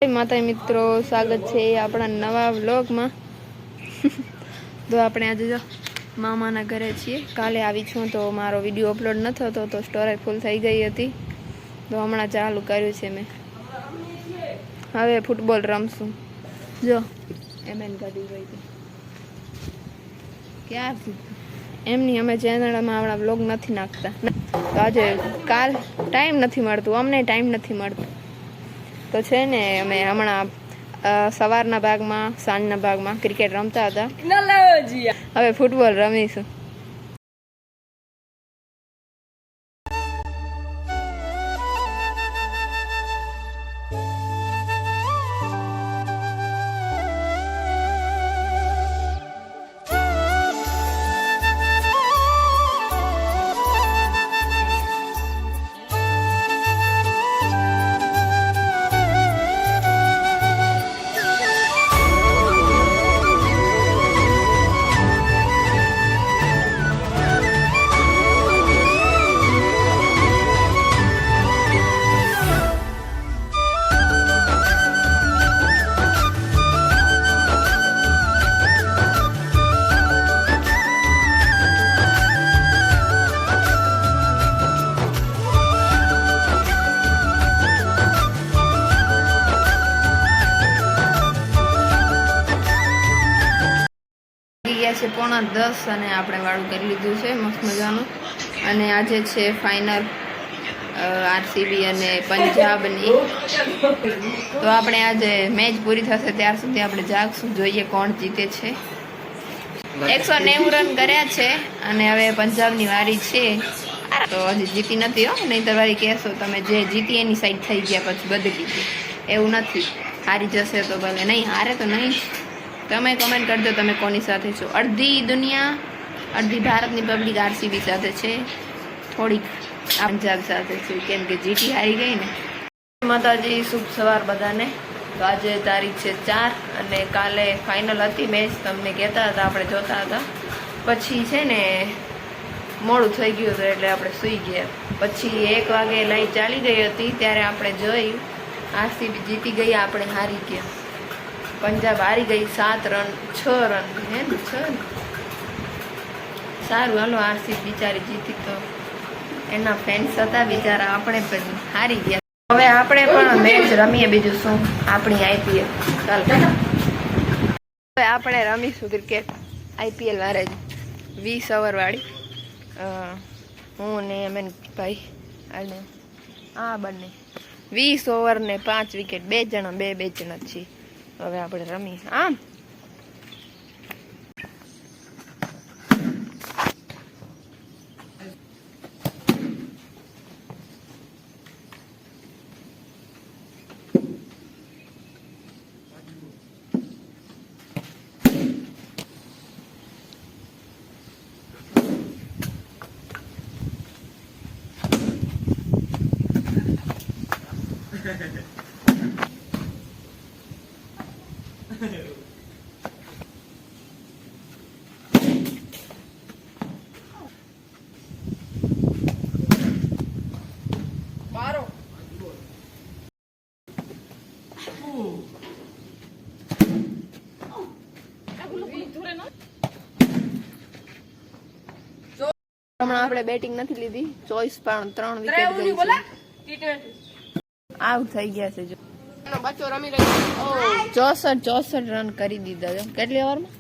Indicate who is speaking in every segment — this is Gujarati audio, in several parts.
Speaker 1: માતા મિત્રો, સ્વાગત છે આપણા નવા વ્લોગમાં। તો આપણે આજે જો મામાના ઘરે છીએ। કાલે આવી છું તો મારો વિડીયો અપલોડ ન થતો તો સ્ટોરેજ ફૂલ થઈ ગઈ હતી, તો હમણાં ચાલુ કર્યું છે મેં। હવે ફૂટબોલ રમશું। જો એમએન ગાડી ગઈ હતી ક્યાં એમની અમે ચેનલમાં આપણા વ્લોગ નથી નાખતા, તો આજે કાલ ટાઈમ નથી મળતું, અમને ટાઈમ નથી મળતું। તો છે ને અમે હમણાં સવારના ભાગમાં સાંજના ભાગમાં ક્રિકેટ રમતા હતા, હવે ફૂટબોલ રમીશું। છે 9:45 અને આપણે વાળું કરી લીધું છે મસ્ત મજાનું। અને આજે છે ફાઇનલ આરસીબી અને પંજાબની, તો આપણે આજે મેચ પૂરી થશે ત્યાર સુધી આપણે જાગશું, જોઈએ કોણ જીતે છે। 190 રન કર્યા છે અને હવે પંજાબની વારી છે, તો હજી જીતી નથી હો, નહીં તો વારી કહેશો તમે જે જીતી એની સાઈડ થઈ ગયા પછી બદલી ગઈ, એવું નથી। હારી જશે તો ભલે, નહીં હારે તો નહીં। તમે કમેન્ટ કરજો તમે કોની સાથે છો। અડધી દુનિયા, અડધી ભારતની પબ્લિક આરસીબી સાથે છે, થોડીક પંજાબ સાથે છે, કેમ કે જીટી હારી ગઈ ને। માતાજી, શુભ સવાર બધાને। તો આજે તારીખ છે 4 અને કાલે ફાઇનલ હતી મેચ, તમને કહેતા હતા, આપણે જોતા હતા, પછી છે ને મોડું થઈ ગયું હતું એટલે આપણે સૂઈ ગયા। પછી 1 વાગે લાઈટ ચાલી ગઈ હતી, ત્યારે આપણે જોઈ આરસીબી જીતી ગઈ, આપણે હારી ગયા। પંજાબ હારી ગઈ 7 રન 6 રન હે ને 6 ને, સારું હાલો આરસીબી બિચારી જીતી, તો એના ફેન્સ હતા બિચારા, આપણે પણ હારી ગયા। હવે આપણે પણ મેચ રમીએ, બીજું શું, આપણી આઈપીએલ ચાલ, હવે આપણે રમીશું ક્રિકેટ આઈપીએલ વારે 20 ઓવર વાળી। હું ને એમએન ભાઈ અને આ બંને 20 ઓવર ને 5 વિકેટ, 2 જણા બે જણા છીએ। હવે આપણે રમી આમ હમણાં આપણે બેટિંગ નથી લીધી, ચોઈસ પણ 3 વિકેટ ગઈ છે, આઉટ થઈ ગયા છે। જો બચ્ચો રમી રહ્યો, 64 રન કરી દીધા છે। કેટલી ઓવરમાં?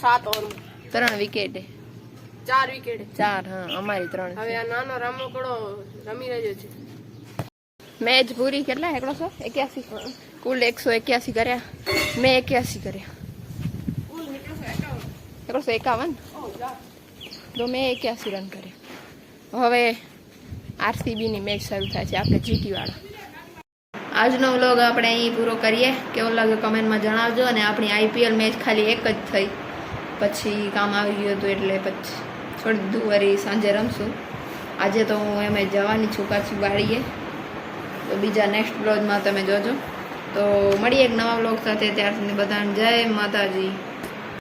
Speaker 1: 7 ઓવરમાં 3 વિકેટે, 4 વિકેટે 4, હા અમારી 3। હવે આ નાનો રમકડો રમી રહ્યો છે। મેચ પૂરી કેટલા 181 કુલ 181 કર્યા, મેં 81 કર્યા, 151 તો મેં 81 રન કર્યા। હવે આરસીબીની મેચ શરૂ થાય છે, આપણે જીટી વાળા। આજનો વ્લોગ આપણે અહીં પૂરો કરીએ, કેવો લાગ્યો કમેન્ટમાં જણાવજો। અને આપણી આઈપીએલ મેચ ખાલી એક જ થઈ, પછી કામ આવી ગયું હતું એટલે પછી છોડી દીધું, વળી સાંજે રમશું। આજે તો હું એમ જવાની છું પાછી વાળીએ, તો બીજા નેક્સ્ટ વ્લોગમાં તમે જોજો। તો મળીએ એક નવા વ્લોગ સાથે, ત્યાર સુધી બધાને જય માતાજી।